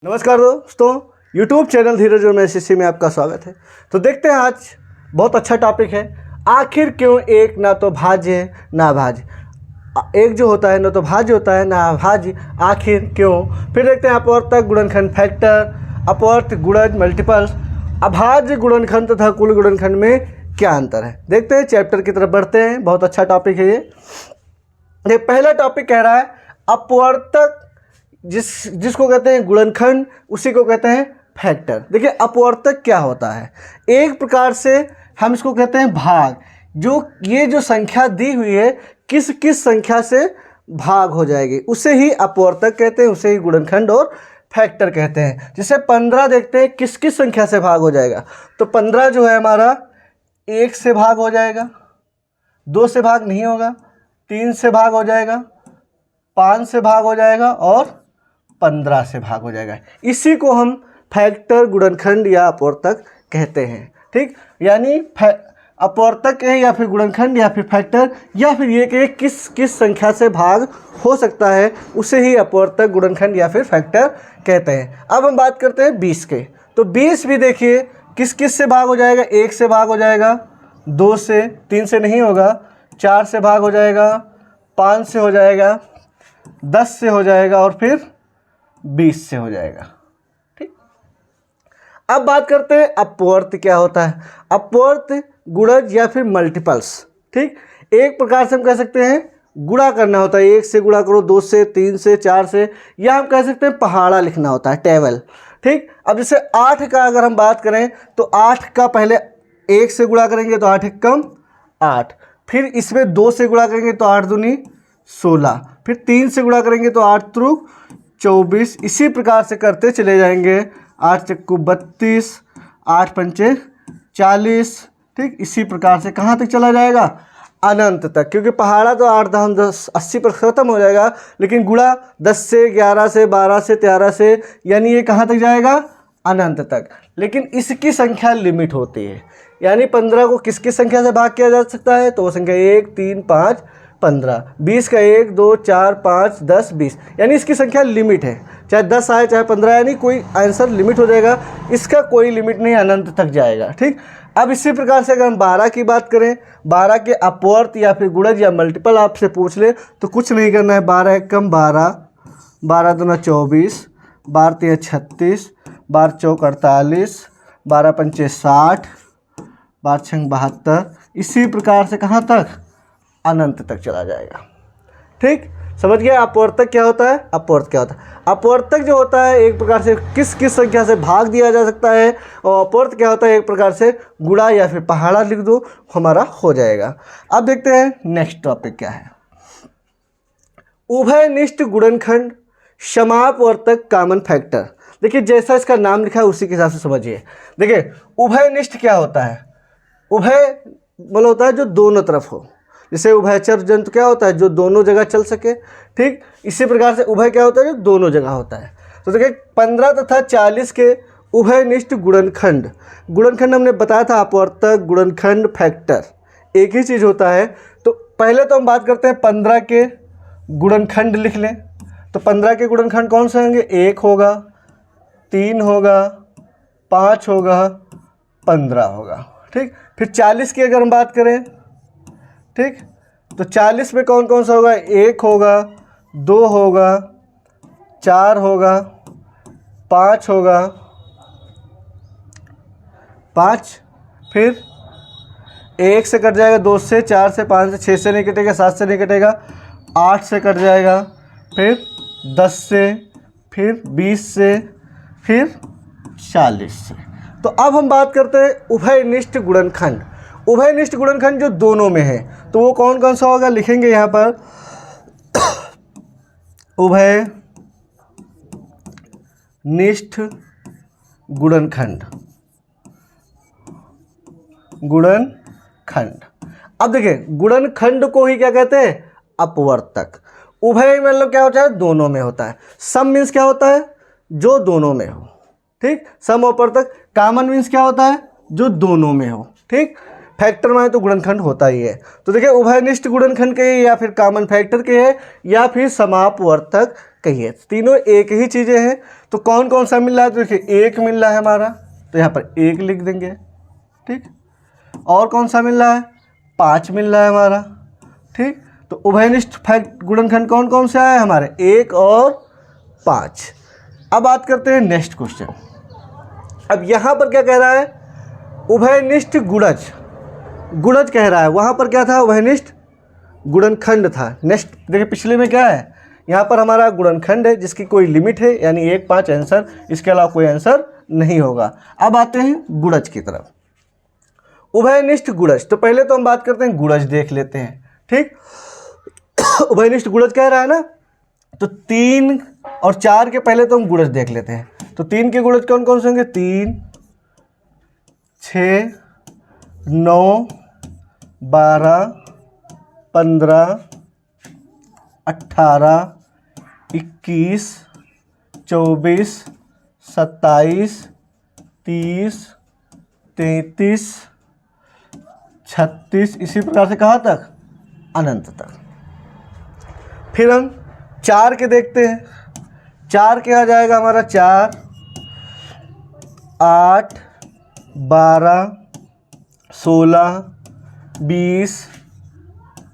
नमस्कार दोस्तों, YouTube channel धीरज और एसएससी में आपका स्वागत है। तो देखते हैं, आज बहुत अच्छा टॉपिक है। आखिर क्यों एक ना तो भाज्य ना अभाज्य, एक जो होता है ना तो भाज्य होता है ना अभाज्य, आखिर क्यों। फिर देखते हैं अपवर्तक गुणनखंड फैक्टर, अपवर्त गुणज मल्टीपल्स, अभाज्य गुणनखंड तथा कुल गुणनखंड में क्या अंतर है। देखते हैं, चैप्टर की तरफ बढ़ते हैं। बहुत अच्छा टॉपिक है ये। पहला टॉपिक कह रहा है अपवर्तक जिसको कहते हैं गुणनखंड, उसी को कहते हैं फैक्टर। देखिए, अपवर्तक क्या होता है। एक प्रकार से हम इसको कहते हैं भाग। ये जो संख्या दी हुई है, किस किस संख्या से भाग हो जाएगी, उसे ही अपवर्तक कहते हैं, उसे ही गुणनखंड और फैक्टर कहते हैं। जैसे 15 देखते हैं किस किस संख्या से भाग हो जाएगा। तो 15 जो है हमारा 1 से भाग हो जाएगा, 2 से भाग नहीं होगा, 3 से भाग हो जाएगा, 5 से भाग हो जाएगा और 15 से भाग हो जाएगा। इसी को हम फैक्टर, गुणनखंड या अपवर्तक कहते हैं। ठीक, यानी अपवर्तक है या फिर गुणनखंड या फिर फैक्टर, या फिर ये कि किस किस संख्या से भाग हो सकता है, उसे ही अपवर्तक, गुणनखंड या फिर फैक्टर कहते हैं। अब हम बात करते हैं 20 के। तो 20 भी देखिए किस किस से भाग हो जाएगा। 1 से भाग हो जाएगा, 2 से, 3 से नहीं होगा, 4 से भाग हो जाएगा, 5 से हो जाएगा, 10 से हो जाएगा और फिर 20 से हो जाएगा। ठीक, अब बात करते हैं अपवर्त क्या होता है। अपवर्त गुणज या फिर मल्टीपल्स। ठीक, एक प्रकार से हम कह सकते हैं गुणा करना होता है। 1 से गुणा करो, 2 से, 3 से, 4 से, या हम कह सकते हैं पहाड़ा लिखना होता है, टेबल। ठीक, अब जैसे 8 का अगर हम बात करें तो 8 का पहले 1 से गुणा करेंगे तो 8 एक कम 8, फिर इसमें 2 से गुणा करेंगे तो 8 दूनी 16, फिर 3 से गुणा करेंगे तो 8 त्रुक 24। इसी प्रकार से करते चले जाएंगे। 8 चक्कू 32, 8 पंचे 40। ठीक, इसी प्रकार से कहाँ तक चला जाएगा, अनंत तक। क्योंकि पहाड़ा तो 8 10 10 80 पर ख़त्म हो जाएगा, लेकिन गुणा 10 से, 11 से, 12 से, 13 से, यानी ये कहाँ तक जाएगा, अनंत तक। लेकिन इसकी संख्या लिमिट होती है। यानी 15 को किस किस संख्या से भाग किया जा सकता है, तो वो संख्या 1 3 5 15। 20 का 1 2 4 5 10 20, यानी इसकी संख्या लिमिट है। चाहे 10 आए चाहे 15, यानी कोई आंसर लिमिट हो जाएगा। इसका कोई लिमिट नहीं, अनंत तक जाएगा। ठीक, अब इसी प्रकार से अगर हम 12 की बात करें, 12 के अपवर्त या फिर गुणज या मल्टीपल आपसे पूछ ले तो कुछ नहीं करना है। 12 एक कम 12, 12 दूना 24, 12 तिया 36, 12 चौक 48, 12 पंचे 60, 12 छंग 72। इसी प्रकार से कहाँ तक, अनंत तक चला जाएगा। ठीक, समझ गए अपवर्तक क्या होता है, अपवर्त क्या होता है। अपवर्तक जो होता है एक प्रकार से किस किस संख्या से भाग दिया जा सकता है, और अपवर्त क्या होता है एक प्रकार से गुणा या फिर पहाड़ा लिख दो, हमारा हो जाएगा। अब देखते हैं नेक्स्ट टॉपिक क्या है। उभयनिष्ठ गुणनखंड, समापवर्तक, कॉमन फैक्टर। देखिए, जैसा इसका नाम लिखा है उसी के हिसाब से समझिए। देखिए, उभयनिष्ठ क्या होता है। उभय मतलब होता है जो दोनों तरफ हो। जैसे उभयचर जंतु क्या होता है, जो दोनों जगह चल सके। ठीक, इसी प्रकार से उभय क्या होता है, जो दोनों जगह होता है। तो देखिए 15 तथा 40 के उभयनिष्ठ गुणनखंड। गुणनखंड हमने बताया था अपवर्तक, गुणनखंड, फैक्टर एक ही चीज़ होता है। तो पहले तो हम बात करते हैं 15 के गुणनखंड लिख लें। तो 15 के गुणनखंड कौन से होंगे, 1 होगा, 3 होगा, 5 होगा, 15 होगा। ठीक, फिर 40 की अगर हम बात करें, ठीक, तो 40 में कौन कौन सा होगा, 1 होगा, 2 होगा, 4 होगा, 5 होगा, 5, फिर 1 से कट जाएगा, 2 से, 4 से, 5 से, 6 से नहीं कटेगा, 7 से नहीं कटेगा, 8 से कट जाएगा, फिर 10 से, फिर 20 से, फिर 40 से। तो अब हम बात करते हैं उभयनिष्ठ गुणनखंड। उभयनिष्ठ गुणनखंड जो दोनों में है, तो वो कौन कौन सा होगा, लिखेंगे यहाँ पर। उभयनिष्ठ गुणनखंड, गुणनखंड। अब देखिए, गुणनखंड को ही क्या कहते हैं, अपवर्तक। उभय मतलब क्या होता है, दोनों में होता है। सम मीन्स क्या होता है, जो दोनों में हो। ठीक, सम अपवर्तक। कॉमन मीन्स क्या होता है, जो दोनों में हो। ठीक, फैक्टर में है तो गुणनखंड होता ही है। तो देखिए उभयनिष्ठ गुणनखंड कहिए या फिर कॉमन फैक्टर कहिए या फिर समापवर्तक कहिए, तीनों एक ही चीज़ें हैं। तो कौन कौन सा मिल रहा है, तो देखिए एक मिल रहा है हमारा, तो यहाँ पर एक लिख देंगे, ठीक। और कौन सा मिल रहा है, 5 मिल रहा है हमारा, ठीक। तो उभयनिष्ठ गुणनखंड कौन कौन से आए हमारे, 1 और 5। अब बात करते हैं नेक्स्ट क्वेश्चन। अब यहाँ पर क्या कह रहा है, उभयनिष्ठ गुणज, गुणज कह रहा है, वहाँ पर क्या था, उभयनिष्ठ गुणनखंड था। नेक्स्ट देखिए पिछले में क्या है, यहाँ पर हमारा गुणनखंड है जिसकी कोई लिमिट है, यानी 1, 5 आंसर, इसके अलावा कोई आंसर नहीं होगा। अब आते हैं गुणज की तरफ। उभयनिष्ठ गुणज, तो पहले तो हम बात करते हैं गुणज देख लेते हैं, ठीक। उभयनिष्ठ गुणज कह रहा है ना, तो 3 और 4 के पहले तो हम गुणज देख लेते हैं। तो 3 के गुणज कौन कौन से होंगे, 3, 6, 9, 12, 15, 18, 21, 24, 27, 30, 33, 36, इसी प्रकार से कहाँ तक, अनंत तक। फिर हम 4 के देखते हैं। 4 के आ जाएगा हमारा 4, 8, 12, 16, 20,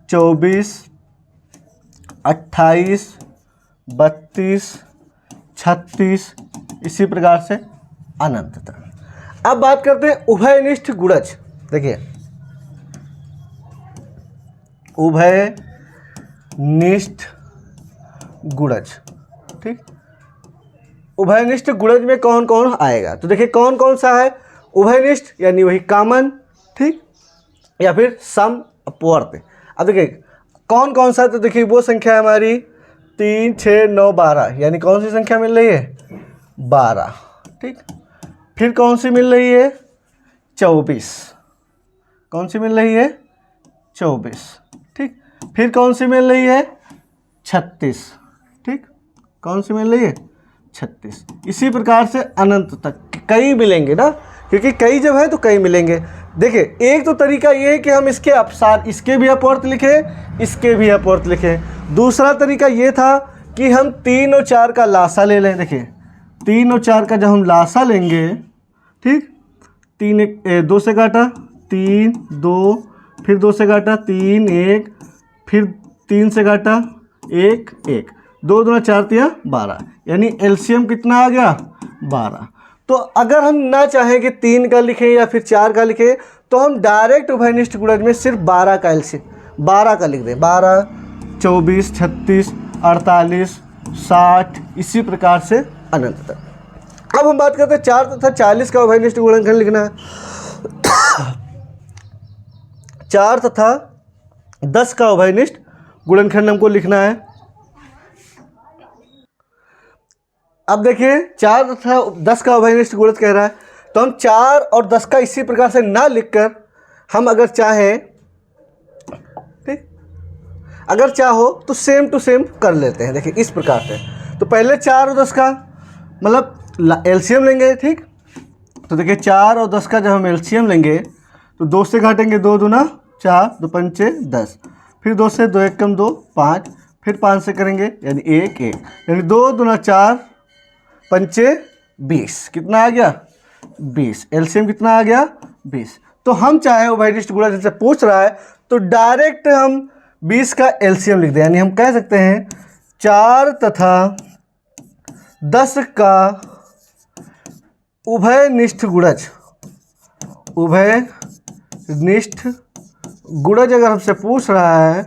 24, 28, 32, 36, इसी प्रकार से अनंत तक। अब बात करते हैं उभयनिष्ठ गुणज। देखिए उभयनिष्ठ गुणज, ठीक। उभयनिष्ठ गुणज में कौन कौन आएगा, तो देखिए कौन कौन सा है, उभयनिष्ठ यानी वही कॉमन, ठीक, या फिर सम अपवर्त। अब देखिए कौन कौन सा, तो देखिए वो संख्या है हमारी 3, 6, 9, 12, यानी कौन सी संख्या मिल रही है, 12, ठीक। फिर कौन सी मिल रही है, 24, कौन सी मिल रही है, 24, ठीक। फिर कौन सी मिल रही है, 36, ठीक, कौन सी मिल रही है, 36। इसी प्रकार से अनंत तक कई मिलेंगे ना, क्योंकि कई जब है तो कई मिलेंगे। देखिए एक तो तरीका ये है कि हम इसके अपसार, इसके भी अपवर्त लिखें, इसके भी अपवर्त लिखें। दूसरा तरीका ये था कि हम 3 और 4 का लासा ले लें। देखिए 3 और 4 का जब हम लासा लेंगे, ठीक, 2 से काटा 3, 2, फिर 2 से काटा 3, 1, फिर 3 से काटा 1, 1, 2 दूना 4 3 12, यानी एलसीएम कितना आ गया, 12। तो अगर हम ना चाहें कि 3 का लिखें या फिर 4 का लिखें, तो हम डायरेक्ट उभयनिष्ठ गुणज में सिर्फ 12 का एलसीएम 12 का लिख दें। 12, 24, 36, 48, 60, इसी प्रकार से अनंत तक। अब हम बात करते हैं 4 तथा 40 का उभयनिष्ठ गुणनखंड लिखना है। 4 तथा 10 का उभयनिष्ठ गुणनखंड हमको लिखना है। अब देखिए 4 तथा 10 का उभयनिष्ठ गुणज कह रहा है, तो हम 4 और 10 का इसी प्रकार से ना लिखकर हम अगर चाहें, ठीक, अगर चाहो तो सेम टू सेम कर लेते हैं। देखिए इस प्रकार से, तो पहले 4 और 10 का मतलब एलसीएम लेंगे, ठीक। तो देखिए 4 और 10 का जब हम एलसीएम लेंगे तो 2 से घटेंगे, 2 दूना 4, 2 पंचे 10, फिर 2 से 2 1 कम 2 5, फिर 5 से करेंगे यानी 1 1, यानी 2 दूना 4 पंचे 20, कितना आ गया 20। एलसीएम कितना आ गया 20। तो हम चाहे उभयनिष्ठ गुणज से पूछ रहा है तो डायरेक्ट हम 20 का एलसीएम लिख दें, यानी हम कह सकते हैं 4 तथा 10 का उभयनिष्ठ गुणज, उभयनिष्ठ गुणज अगर हमसे पूछ रहा है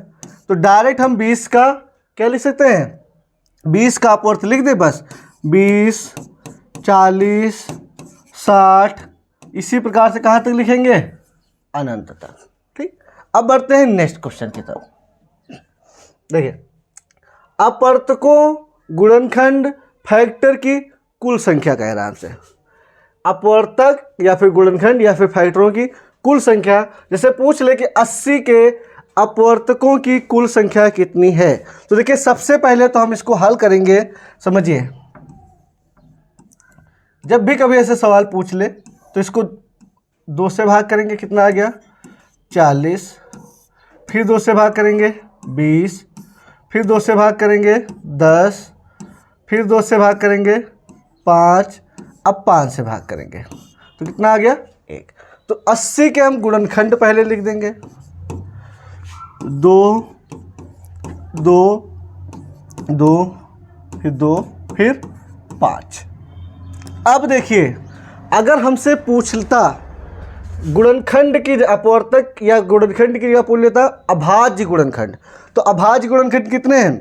तो डायरेक्ट हम 20 का क्या लिख सकते हैं, 20 का अपवर्त लिख दे बस, 20, 40, 60, इसी प्रकार से कहाँ तक लिखेंगे, अनंत तक, ठीक। अब बढ़ते हैं नेक्स्ट क्वेश्चन की तरफ। देखिए अपवर्तकों गुणनखंड फैक्टर की कुल संख्या कह रहा है हमसे। अपवर्तक या फिर गुणनखंड या फिर फैक्टरों की कुल संख्या, जैसे पूछ ले कि 80 के अपवर्तकों की कुल संख्या कितनी है। तो देखिए सबसे पहले तो हम इसको हल करेंगे। समझिए जब भी कभी ऐसे सवाल पूछ ले तो इसको 2 से भाग करेंगे, कितना आ गया 40, फिर 2 से भाग करेंगे 20, फिर 2 से भाग करेंगे 10, फिर 2 से भाग करेंगे 5, अब 5 से भाग करेंगे तो कितना आ गया 1। तो 80 के हम गुणनखंड पहले लिख देंगे 2, 2, 2, फिर 2, फिर 5। अब देखिए अगर हमसे पूछता गुणनखंड की अपवर्तक या गुणनखंड की जगह पूछ लेता अभाज्य गुणनखंड, तो अभाज्य गुणनखंड कितने हैं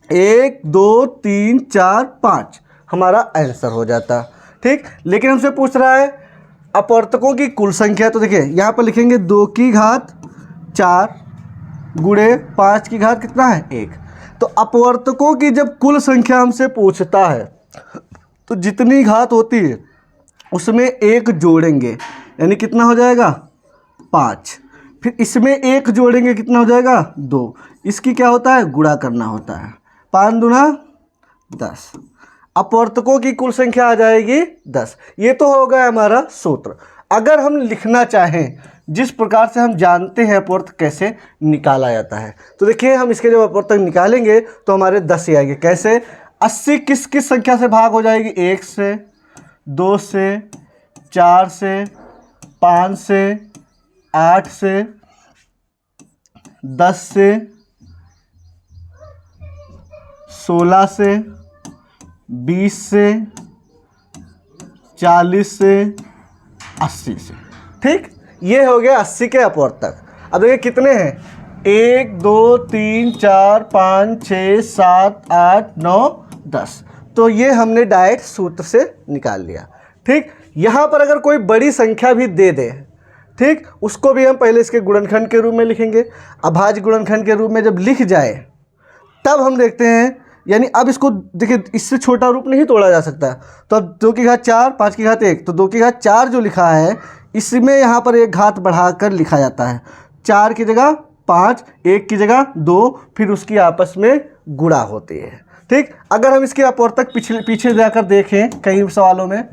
1, 2, 3, 4, 5 हमारा आंसर हो जाता। ठीक, लेकिन हमसे पूछ रहा है अपवर्तकों की कुल संख्या, तो देखिए यहाँ पर लिखेंगे 2 की घात 4 गुणे 5 की घात कितना है 1। तो अपवर्तकों की जब कुल संख्या हमसे पूछता है तो जितनी घात होती है उसमें 1 जोड़ेंगे, यानी कितना हो जाएगा 5, फिर इसमें 1 जोड़ेंगे कितना हो जाएगा 2, इसकी क्या होता है गुणा करना होता है, 5 दूना 10, अपवर्तकों की कुल संख्या आ जाएगी 10। ये तो हो गया हमारा सूत्र। अगर हम लिखना चाहें जिस प्रकार से हम जानते हैं अपवर्तक कैसे निकाला जाता है, तो देखिए हम इसके जब अपवर्तक निकालेंगे तो हमारे 10 ही आएंगे। कैसे 80 किस किस संख्या से भाग हो जाएगी 1 से 2 से 4 से 5 से 8 से 10 से 16 से 20 से 40 से 80 से। ठीक, ये हो गया 80 के अपवर्तक। अब देखिए कितने हैं 1, 2, 3, 4, 5, 6, 7, 8, 9, 10। तो ये हमने डायरेक्ट सूत्र से निकाल लिया। ठीक, यहाँ पर अगर कोई बड़ी संख्या भी दे दे, ठीक, उसको भी हम पहले इसके गुणनखंड के रूप में लिखेंगे। अभाज्य गुणनखंड के रूप में जब लिख जाए तब हम देखते हैं, यानी अब इसको देखिए इससे छोटा रूप नहीं तोड़ा जा सकता। तो अब 2 की घात 4 5 की घात 1, तो 2 की घात 4 जो लिखा है इसमें यहाँ पर एक घात बढ़ाकर लिखा जाता है, 4 की जगह 5, 1 की जगह 2, फिर उसकी आपस में गुणा होती है। ठीक, अगर हम इसके अपवर्तक पीछे जाकर देखें कई सवालों में,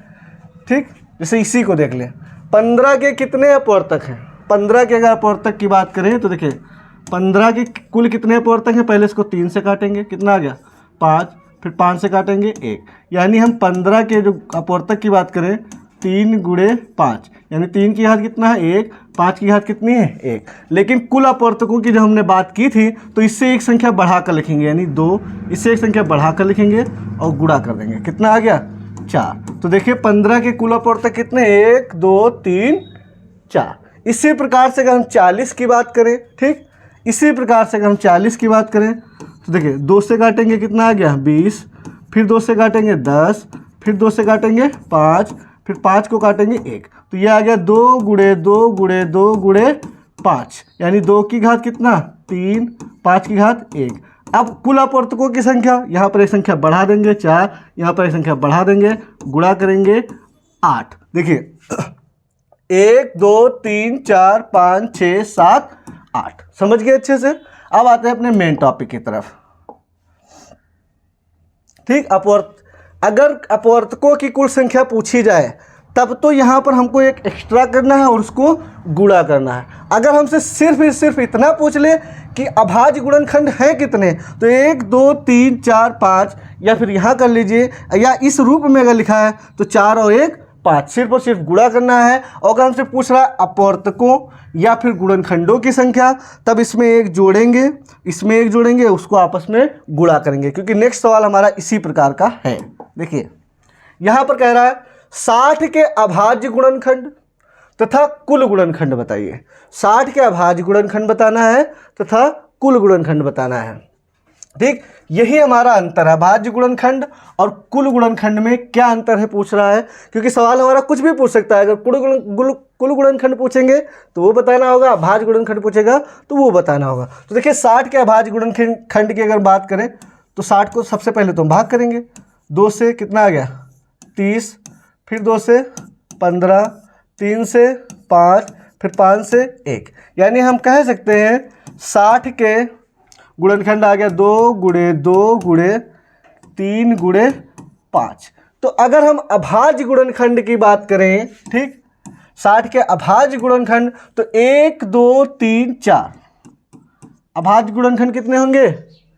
ठीक, जैसे इसी को देख लें 15 के कितने अपवर्तक हैं, 15 के अगर अपवर्तक की बात करें तो देखिए 15 के कुल कितने अपवर्तक हैं, पहले इसको 3 से काटेंगे कितना आ गया 5, फिर 5 से काटेंगे 1, यानी हम 15 के जो अपवर्तक की बात करें 3 गुणे 5, यानी 3 की घात कितना है 1, 5 की घात कितनी है 1। लेकिन कुल अपवर्तकों की जब हमने बात की थी तो इससे एक संख्या बढ़ाकर लिखेंगे, यानी 2, इससे एक संख्या बढ़ाकर लिखेंगे और गुणा कर देंगे, कितना आ गया 4। तो देखिए 15 के कुल अपवर्तक कितने 1, 2, 3, 4। इसी प्रकार से अगर हम 40 की बात करें, ठीक, इसी प्रकार से अगर हम 40 की बात करें तो देखिए 2 से काटेंगे कितना आ गया 20, फिर 2 से काटेंगे 10, फिर 2 से काटेंगे 5, फिर 5 को काटेंगे 1, तो ये आ गया 2 गुणे 2 गुणे 2 गुणे 5, यानी 2 की घात कितना 3, 5 की घात 1। अब कुल अपवर्तकों की संख्या, यहाँ पर एक संख्या बढ़ा देंगे 4, यहाँ पर एक संख्या बढ़ा देंगे, गुणा करेंगे 8। देखिए 1, 2, 3, 4, 5, 6, 7, 8। समझ गए अच्छे से। अब आते हैं अपने मेन टॉपिक की तरफ। ठीक, अगर अपवर्तकों की कुल संख्या पूछी जाए तब तो यहाँ पर हमको एक एक्स्ट्रा करना है और उसको गुणा करना है। अगर हमसे सिर्फ इतना पूछ ले कि अभाज्य गुणनखंड हैं कितने, तो 1, 2, 3, 4, 5, या फिर यहाँ कर लीजिए, या इस रूप में अगर लिखा है तो 4 और 1 5, सिर्फ और सिर्फ गुणा करना है। और अगर हमसे पूछ रहा है अपवर्तकों या फिर गुणनखंडों की संख्या, तब इसमें 1 जोड़ेंगे, इसमें 1 जोड़ेंगे, उसको आपस में गुणा करेंगे, क्योंकि नेक्स्ट सवाल हमारा इसी प्रकार का है। देखिए यहाँ पर कह रहा है 60 के अभाज्य गुणनखंड तथा कुल गुणनखंड बताइए। 60 के अभाज्य गुणनखंड बताना है तथा कुल गुणनखंड बताना है। ठीक, यही हमारा अंतर है, अभाज्य गुणनखंड और कुल गुणनखंड में क्या अंतर है पूछ रहा है, क्योंकि सवाल हमारा कुछ भी पूछ सकता है। अगर कुल गुणनखंड पूछेंगे तो वो बताना होगा, अभाज्य गुणनखंड पूछेगा तो वो बताना होगा। तो देखिए 60 के अभाज्य गुणनखंड की अगर बात करें तो 60 को सबसे पहले तो हम भाग करेंगे, 2 से कितना आ गया 30, फिर 2 से 15, 3 से 5, फिर 5 से 1, यानी हम कह सकते हैं 60 के गुणनखंड आ गया 2 गुणे 2 गुणे 3 गुणे 5। तो अगर हम अभाज्य गुणनखंड की बात करें, ठीक, 60 के अभाज्य गुणनखंड, तो 1 2 3 4 अभाज्य गुणनखंड कितने होंगे?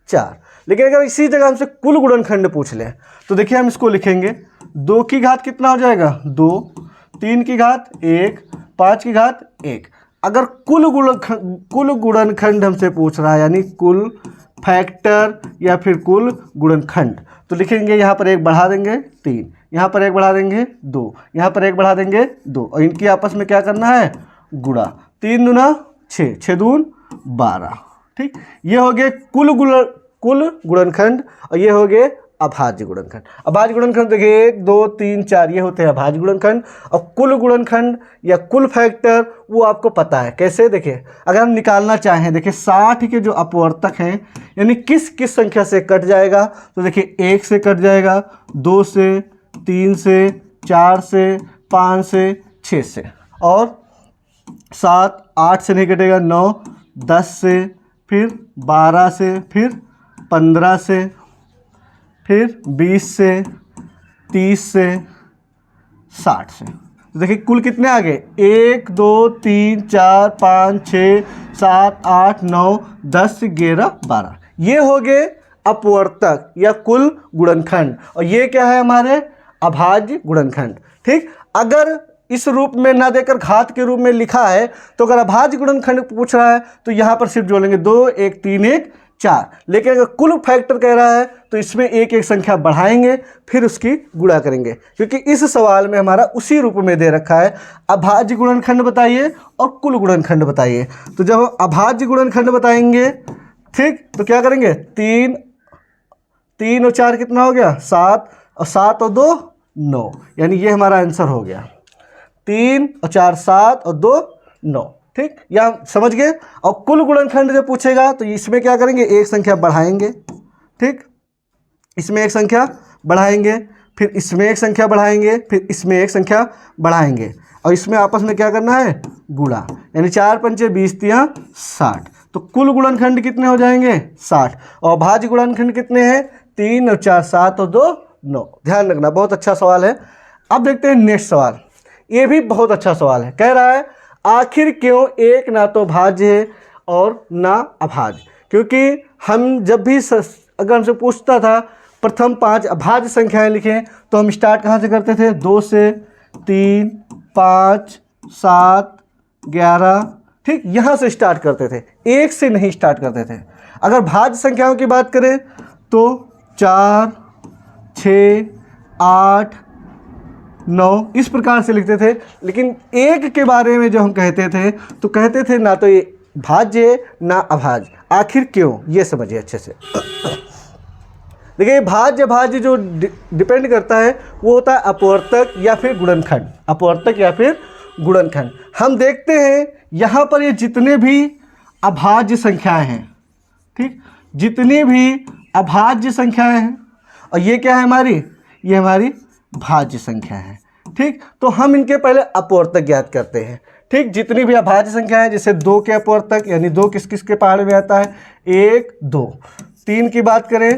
4। लेकिन अगर इसी जगह हमसे कुल गुणनखंड पूछ ले तो देखिए हम इसको लिखेंगे 2 की घात कितना हो जाएगा? 2, 3 की घात 1, 5 की घात 1। अगर कुल गुणनखंड हमसे पूछ रहा है, यानी कुल फैक्टर या फिर कुल गुणनखंड, तो लिखेंगे यहाँ पर 1 बढ़ा देंगे 3, यहाँ पर 1 बढ़ा देंगे 2, यहाँ पर 1 बढ़ा देंगे 2, और इनकी आपस में क्या करना है? गुणा। 3 दूना 6, 6 दून 12। ठीक, ये हो गए कुल गुणनखंड और ये हो गए अभाज्य गुणनखंड। अभाज्य गुणनखंड देखिए 1 2 3 4 ये होते हैं अभाज्य गुणनखंड, और कुल गुणनखंड या कुल फैक्टर वो आपको पता है कैसे। देखिए अगर हम निकालना चाहें, देखिए 60 के जो अपवर्तक हैं यानी किस किस संख्या से कट जाएगा, तो देखिए 1 से कट जाएगा, 2 से, 3 से, 4 से, 5 से, 6 से, और 7 8 से नहीं कटेगा, 9 10 से, फिर 12 से, फिर 15 से, फिर 20 से, 30 से, 60 से। तो देखिए कुल कितने आ गए? 1 2 3 4 5 6 7 8 9 10 11 12। ये हो गए अपवर्तक या कुल गुणनखंड, और ये क्या है? हमारे अभाज्य गुणनखंड। ठीक, अगर इस रूप में ना देकर घात के रूप में लिखा है तो अगर अभाज्य गुणनखंड पूछ रहा है तो यहाँ पर सिर्फ जोड़ेंगे 2 1 3 1 4। लेकिन अगर कुल फैक्टर कह रहा है तो इसमें एक एक संख्या बढ़ाएंगे फिर उसकी गुणा करेंगे, क्योंकि इस सवाल में हमारा उसी रूप में दे रखा है अभाज्य गुणनखंड बताइए और कुल गुणनखंड बताइए। तो जब हम अभाज्य गुणनखंड बताएंगे, ठीक, तो क्या करेंगे? 3 और 4 कितना हो गया? 7, और 7 और 2 9, यानी ये हमारा आंसर हो गया। 3 और 4 7 और 2 9। ठीक, या समझ गए। और कुल गुणनखंड जब पूछेगा तो इसमें क्या करेंगे? एक संख्या बढ़ाएंगे, ठीक, इसमें एक संख्या बढ़ाएंगे, फिर इसमें एक संख्या बढ़ाएंगे, फिर इसमें एक संख्या बढ़ाएंगे, और इसमें आपस में क्या करना है? गुणा। यानी 4 पंचे 20 तिया 60। तो कुल गुणनखंड कितने हो जाएंगे? 60। और अभाज्य गुणनखंड कितने हैं? 3 और 4 7 और 2 9। ध्यान रखना, बहुत अच्छा सवाल है। अब देखते हैं नेक्स्ट सवाल। ये भी बहुत अच्छा सवाल है। कह रहा है आखिर क्यों एक ना तो भाज्य है और ना अभाज्य? क्योंकि हम जब भी अगर हमसे पूछता था प्रथम 5 अभाज्य संख्याएं लिखें तो हम स्टार्ट कहाँ से करते थे? 2 से, 3 5 7 11, ठीक, यहाँ से स्टार्ट करते थे, 1 से नहीं स्टार्ट करते थे। अगर भाज्य संख्याओं की बात करें तो 4 6 8 9 इस प्रकार से लिखते थे। लेकिन एक के बारे में जो हम कहते थे तो कहते थे ना तो ये भाज्य ना अभाज्य। आखिर क्यों, ये समझिए अच्छे से। देखिए भाज्य भाज्य जो डिपेंड करता है वो होता है अपवर्तक या फिर गुणनखंड। अपवर्तक या फिर गुणनखंड। हम देखते हैं यहाँ पर ये जितने भी अभाज्य संख्याएं हैं, ठीक, जितनी भी अभाज्य संख्याएं हैं, और ये क्या है हमारी? ये हमारी भाज्य संख्या है, ठीक। तो हम इनके पहले अपवर्तक ज्ञात करते हैं, ठीक। जितनी भी अभाज्य संख्या है, जैसे 2 के अपवर्तक, यानी 2 किस किस के पहाड़ में आता है? 1 2। 3 की बात करें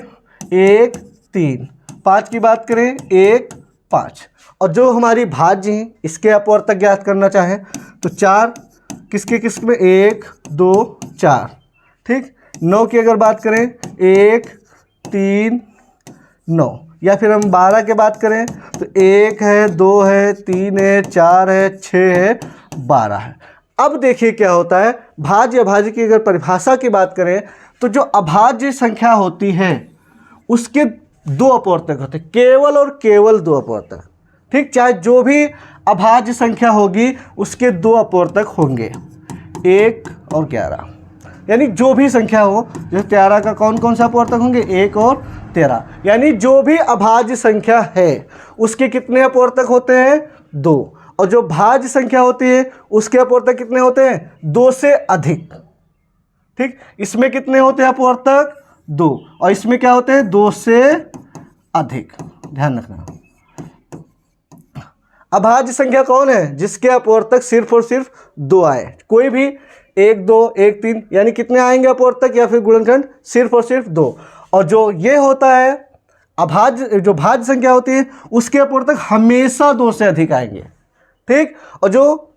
1 3। 5 की बात करें 1 5। और जो हमारी भाज्य हैं इसके अपवर्तक ज्ञात करना चाहें तो 4 किसके किस में? 1 2 4, ठीक। 9 की अगर बात करें 1 3 9। या फिर हम 12 की बात करें तो 1 है 2 है 3 है 4 है 6 है 12 है। अब देखिए क्या होता है, भाज्य अभाज्य की अगर परिभाषा की बात करें तो जो अभाज्य संख्या होती है उसके 2 अपवर्तक होते हैं, केवल और केवल 2 अपवर्तक, ठीक। चाहे जो भी अभाज्य संख्या होगी उसके 2 अपवर्तक होंगे, 1 और 11। यानी जो भी संख्या हो, जैसे 13 का कौन कौन सा अपवर्तक होंगे? 1 और 13। यानी जो भी अभाज्य संख्या है उसके कितने अपवर्तक होते हैं? 2। और जो भाज्य संख्या होती है उसके अपवर्तक कितने होते हैं? 2 से अधिक, ठीक। इसमें कितने होते हैं अपवर्तक? 2। और इसमें क्या होते हैं? 2 से अधिक। ध्यान रखना। अभाज्य संख्या कौन है? जिसके अपवर्तक सिर्फ और सिर्फ 2 आए। कोई भी 1 2 1 3, यानी कितने आएंगे अपवर्तक या फिर गुणनखंड? सिर्फ और सिर्फ 2। और जो ये होता है अभाज्य, जो भाज्य संख्या होती है उसके अपवर्तक हमेशा 2 से अधिक आएंगे, ठीक। और जो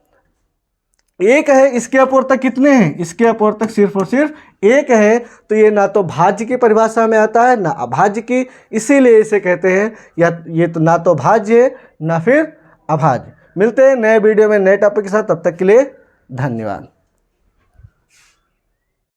एक है, इसके अपवर्तक कितने हैं? इसके अपवर्तक सिर्फ और सिर्फ एक है, तो ये ना तो भाज्य की परिभाषा में आता है ना अभाज्य की, इसीलिए इसे कहते हैं या ये तो ना तो भाज्य है ना फिर अभाज्य। मिलते हैं नए वीडियो में नए टॉपिक के साथ, तब तक के लिए धन्यवाद।